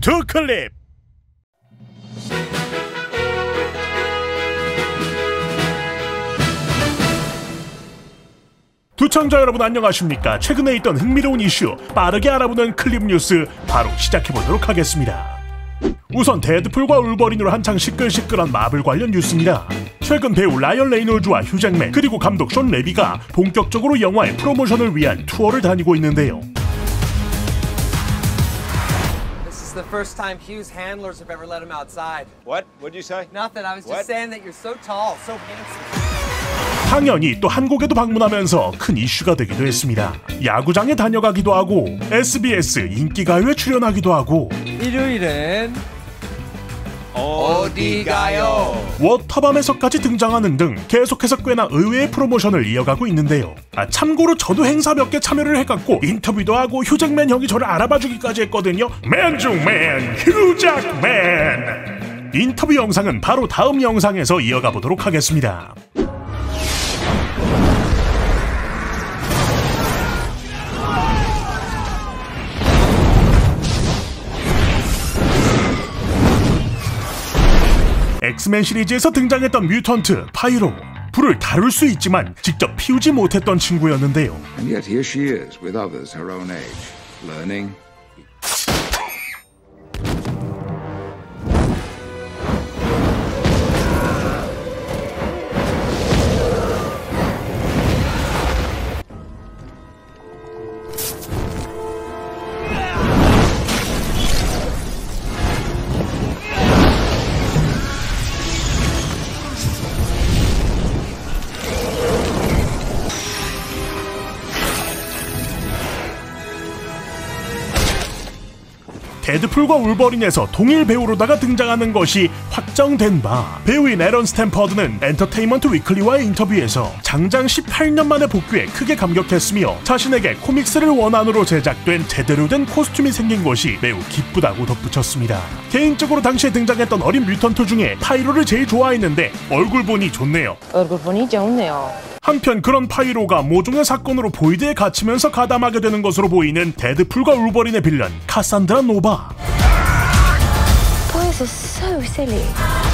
투클립. 두청자 여러분 안녕하십니까. 최근에 있던 흥미로운 이슈 빠르게 알아보는 클립 뉴스 바로 시작해보도록 하겠습니다. 우선 데드풀과 울버린으로 한창 시끌시끌한 마블 관련 뉴스입니다. 최근 배우 라이언 레이놀즈와 휴잭맨 그리고 감독 션 레비가 본격적으로 영화의 프로모션을 위한 투어를 다니고 있는데요. This is the first time Hugh's handlers have ever let him outside. What? What'd you say? Nothing. I was just saying that you're so tall, so handsome. 당연히 또 한국에도 방문하면서 큰 이슈가 되기도 했습니다. 야구장에 다녀가기도 하고 SBS 인기가요에 출연하기도 하고 일요일엔 어디 가요? 워터밤에서까지 등장하는 등 계속해서 꽤나 의외의 프로모션을 이어가고 있는데요. 참고로 저도 행사 몇 개 참여를 해갖고 인터뷰도 하고 휴잭맨 형이 저를 알아봐주기까지 했거든요. 맨 중 맨 휴잭맨. 인터뷰 영상은 바로 다음 영상에서 이어가 보도록 하겠습니다. 엑스맨 시리즈에서 등장했던 뮤턴트 파이로. 불을 다룰 수 있지만 직접 피우지 못했던 친구였는데요. And yet here she is with others her own age, learning. 데드풀과 울버린에서 동일 배우로다가 등장하는 것이 확정된 바, 배우인 에런 스탠퍼드는 엔터테인먼트 위클리와의 인터뷰에서 장장 18년 만에 복귀에 크게 감격했으며 자신에게 코믹스를 원안으로 제작된 제대로 된 코스튬이 생긴 것이 매우 기쁘다고 덧붙였습니다. 개인적으로 당시에 등장했던 어린 뮤턴트 중에 파이로를 제일 좋아했는데 얼굴 보니 좋네요. 얼굴 보니 좋네요. 한편 그런 파이로가 모종의 사건으로 보이드에 갇히면서 가담하게 되는 것으로 보이는 데드풀과 울버린의 빌런 카산드라 노바.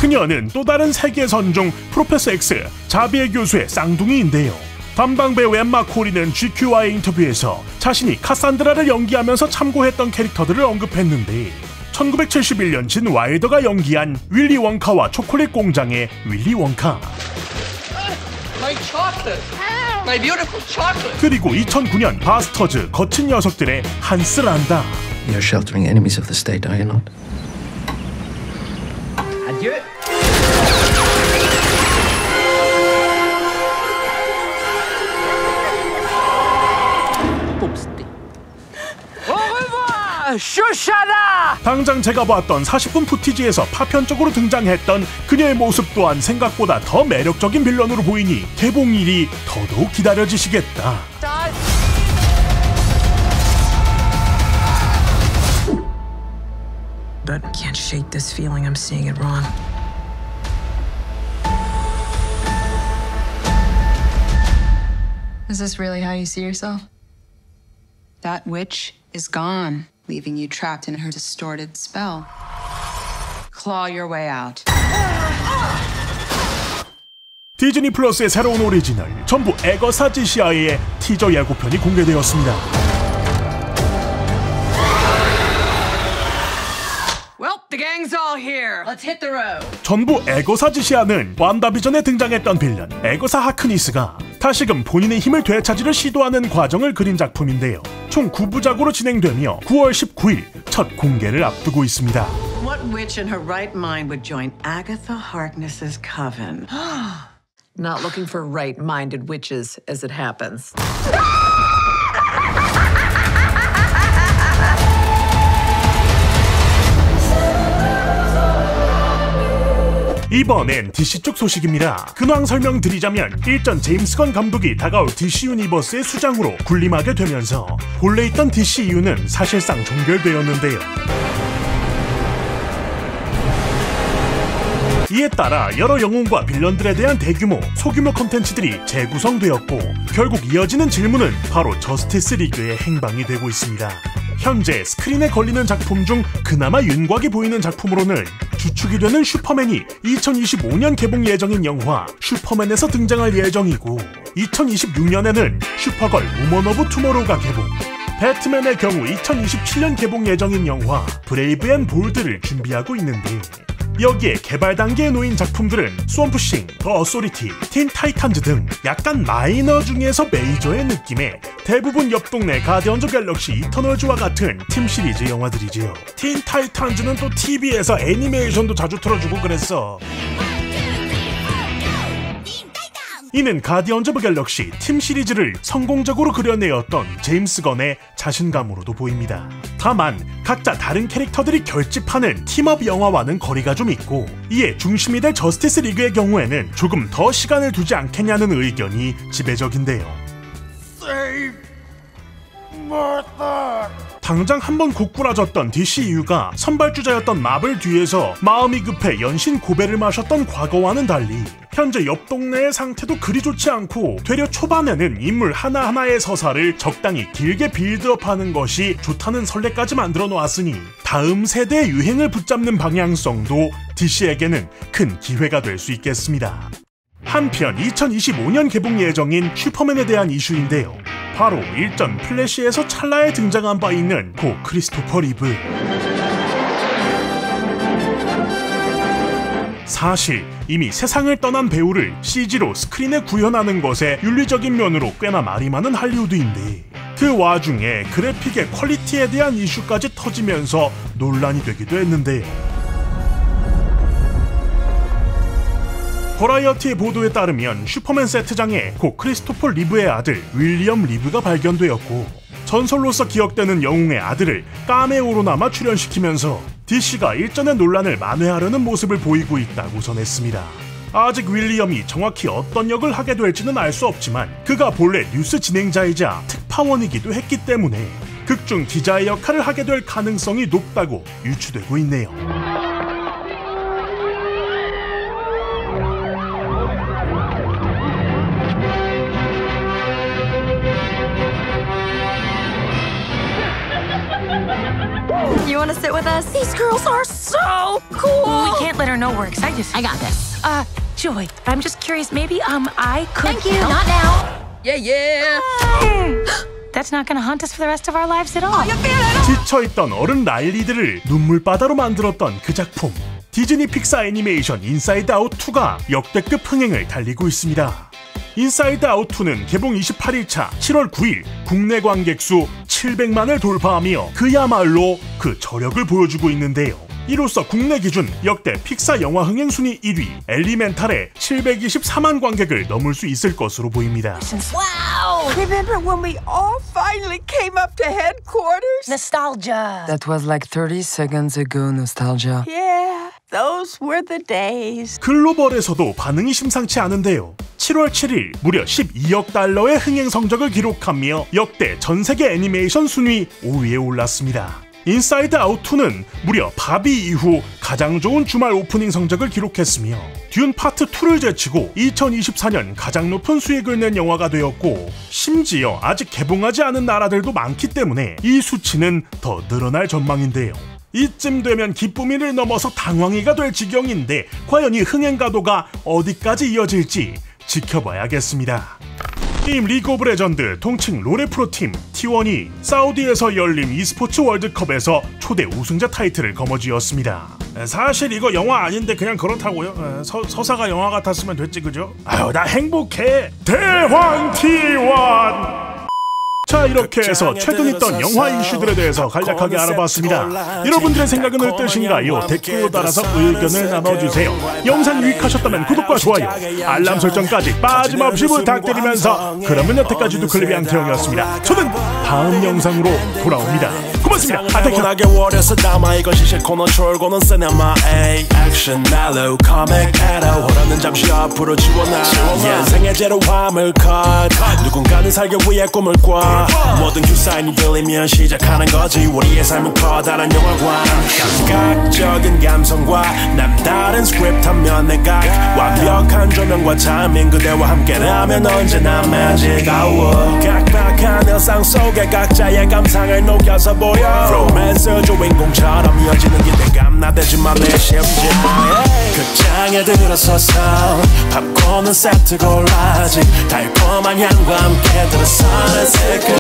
그녀는 또 다른 세계의 선종 프로페서 X 자비의 교수의 쌍둥이인데요. 담당 배우 엠마 코리는 GQ와의 인터뷰에서 자신이 카산드라를 연기하면서 참고했던 캐릭터들을 언급했는데 1971년 진 와일더가 연기한 윌리 원카와 초콜릿 공장의 윌리 원카, My chocolate. My beautiful chocolate. 그리고 2009년 바스터즈 거친 녀석들의 한스 란다. You're sheltering enemies of the state, are you not? Adieu. 슈샤라! 당장 제가 봤던 40분 푸티지에서 파편적으로 등장했던 그녀의 모습 또한 생각보다 더 매력적인 빌런으로 보이니 개봉일이 더더욱 기다려지시겠다. But I can't shake this feeling I'm seeing it wrong. Is this really how you see yourself? That witch is gone, leaving you trapped in her distorted spell. Claw your way out. 디즈니 플러스의 새로운 오리지널 전부 에거사 지시아의 티저 예고편이 공개되었습니다. Well, the gang's all here. Let's hit the road. 전부 에거사 지시아는 완다비전에 등장했던 빌런 에거사 하크니스가 다시금 본인의 힘을 되찾으려 시도하는 과정을 그린 작품인데요. 총 9부작으로 진행되며 9월 19일 첫 공개를 앞두고 있습니다. What witch in her right mind would join Agatha Harkness's coven? Not looking for right-minded witches, as it happens. 이번엔 DC 쪽 소식입니다. 근황 설명드리자면 일전 제임스 건 감독이 다가올 DC 유니버스의 수장으로 군림하게 되면서 본래 있던 DCU는 사실상 종결되었는데요. 이에 따라 여러 영웅과 빌런들에 대한 대규모, 소규모 콘텐츠들이 재구성되었고 결국 이어지는 질문은 바로 저스티스 리그의 행방이 되고 있습니다. 현재 스크린에 걸리는 작품 중 그나마 윤곽이 보이는 작품으로는 주축이 되는 슈퍼맨이 2025년 개봉 예정인 영화 슈퍼맨에서 등장할 예정이고, 2026년에는 슈퍼걸 우먼 오브 투모로우가 개봉, 배트맨의 경우 2027년 개봉 예정인 영화 브레이브 앤 볼드를 준비하고 있는데, 여기에 개발 단계에 놓인 작품들은 스왑프싱, 더 어소리티, 틴 타이탄즈 등 약간 마이너 중에서 메이저의 느낌의 대부분 옆 동네 가디언즈 갤럭시 이터널즈와 같은 팀 시리즈 영화들이지요. 틴 타이탄즈는 또 TV에서 애니메이션도 자주 틀어주고 그랬어. 이는 가디언즈 오브 갤럭시 팀 시리즈를 성공적으로 그려내었던 제임스 건의 자신감으로도 보입니다. 다만 각자 다른 캐릭터들이 결집하는 팀업 영화와는 거리가 좀 있고, 이에 중심이 될 저스티스 리그의 경우에는 조금 더 시간을 두지 않겠냐는 의견이 지배적인데요. 당장 한번 고꾸라졌던 DCU가 선발주자였던 마블 뒤에서 마음이 급해 연신 고배를 마셨던 과거와는 달리 현재 옆 동네의 상태도 그리 좋지 않고, 되려 초반에는 인물 하나하나의 서사를 적당히 길게 빌드업하는 것이 좋다는 설레까지 만들어 놓았으니 다음 세대의 유행을 붙잡는 방향성도 DC에게는 큰 기회가 될 수 있겠습니다. 한편 2025년 개봉 예정인 슈퍼맨에 대한 이슈인데요. 바로 일전 플래시에서 찰나에 등장한 바 있는 고 크리스토퍼 리브. 사실 이미 세상을 떠난 배우를 CG로 스크린에 구현하는 것에 윤리적인 면으로 꽤나 말이 많은 할리우드인데, 그 와중에 그래픽의 퀄리티에 대한 이슈까지 터지면서 논란이 되기도 했는데요. 버라이어티의 보도에 따르면 슈퍼맨 세트장에 고 크리스토퍼 리브의 아들 윌리엄 리브가 발견되었고, 전설로서 기억되는 영웅의 아들을 카메오로나마 출연시키면서 DC가 일전의 논란을 만회하려는 모습을 보이고 있다고 전했습니다. 아직 윌리엄이 정확히 어떤 역을 하게 될지는 알 수 없지만, 그가 본래 뉴스 진행자이자 특파원이기도 했기 때문에 극중 기자의 역할을 하게 될 가능성이 높다고 유추되고 있네요. You want to sit with us? These girls are so cool. We can't let her know we're excited. I got this. Joy, I'm just curious. Maybe I could. Thank you. Help. Not now. Yeah. That's not gonna haunt us for the rest of our lives at all. 지쳐있던 어른 라일리들을 눈물바다로 만들었던 그 작품, 디즈니 픽사 애니메이션 인사이드 아웃 2가 역대급 흥행을 달리고 있습니다. 인사이드 아웃 2는 개봉 28일차 7월 9일 국내 관객 수 700만을 돌파하며 그야말로 그 저력을 보여주고 있는데요. 이로써 국내 기준 역대 픽사 영화 흥행 순위 1위 엘리멘탈의 724만 관객을 넘을 수 있을 것으로 보입니다. Wow! Remember when we all finally came up to headquarters? Nostalgia. That was like 30 seconds ago, nostalgia. Yeah, those were the days. 글로벌에서도 반응이 심상치 않은데요. 7월 7일 무려 12억 달러의 흥행 성적을 기록하며 역대 전세계 애니메이션 순위 5위에 올랐습니다. 인사이드 아웃 2는 무려 바비 이후 가장 좋은 주말 오프닝 성적을 기록했으며 듄 파트 2를 제치고 2024년 가장 높은 수익을 낸 영화가 되었고, 심지어 아직 개봉하지 않은 나라들도 많기 때문에 이 수치는 더 늘어날 전망인데요. 이쯤 되면 기쁨이를 넘어서 당황이가 될 지경인데, 과연 이 흥행 가도가 어디까지 이어질지 지켜봐야겠습니다. 게임 리그 오브 레전드 통칭 롤의 프로팀 T1이 사우디에서 열린 e스포츠 월드컵에서 초대 우승자 타이틀을 거머쥐었습니다. 사실 이거 영화 아닌데 그냥 그렇다고요? 서사가 영화 같았으면 됐지, 그죠? 아유, 나 행복해. 대왕 T1. 자, 이렇게 해서 최근 있던 영화 이슈들에 대해서 간략하게 알아봤습니다. 여러분들의 생각은 어떠신가요? 댓글로 달아서 의견을 나눠주세요. 영상 유익하셨다면 구독과 좋아요, 알람 설정까지 빠짐없이 부탁드리면서, 그러면 여태까지도 클립 양태형이었습니다. 저는 다음 영상으로 돌아옵니다. 고맙습니다. 하게 월에서 담아 이것이 실코너 철고는 시네마 액션 멜로 코믹 에러 호러는 잠시 앞으로 지워놔 인생의 제로 화물컷 누군가는 살기 위해 꿈을 꿔 모든 큐사인이 들리면 시작하는 거지 우리의 삶은 커다란 영화관 각적인 감성과 남다른 스크립트하면 내가 완벽한 조명과 타이밍 그대와 함께라면 언제나 magic hour 각박한 일상 속에 각자의 감상을 녹여서 보여 로맨스 주인공처럼 이어지는 기대감 나대지만 내 심장 극장에 들어서서 팝콘은 세트 골라지 달콤한 향과 함께 들어서는 새끝